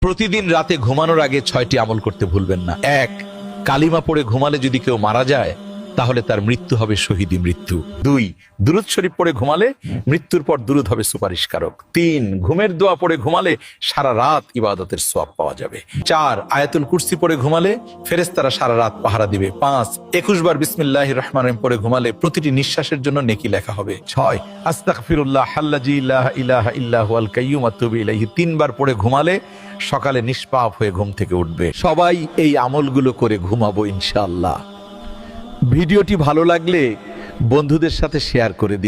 প্রতিদিন রাতে ঘুমানোর আগে 6টি আমল করতে ভুলবেন না। 1, কালিমা পড়ে ঘুমালে যদি কেউ মারা যায় তাহলে তার মৃত্যু হবে শহীদি মৃত্যু। 2, দুরূদ শরীফ পড়ে ঘুমালে মৃত্যুর পর দুরূদ হবে সুপারিশকারক। 3, ঘুমের দোয়া পড়ে ঘুমালে সারা রাত ইবাদতের সওয়াব পাওয়া যাবে। 4, আয়াতুল কুরসি পড়ে ঘুমালে ফেরেশতারা সারা রাত পাহারা দিবে। 5, 21 বার বিসমিল্লাহির রহমানির রহিম পড়ে ঘুমালে প্রতিটি নিঃশ্বাসের জন্য নেকি লেখা হবে। 6, আস্তাগফিরুল্লাহ আল্লাযী লা ইলাহা ইল্লা হুয়াল কাইয়্যুম আতুবু ইলাইহি 3 বার পড়ে ঘুমালে সকালে নিষ্পাপ হয়ে ঘুম থেকে উঠবে। সবাই এই আমলগুলো করে ঘুমাবো ইনশাআল্লাহ। ভিডিওটি ভালো লাগলে বন্ধুদের সাথে শেয়ার করে দিন।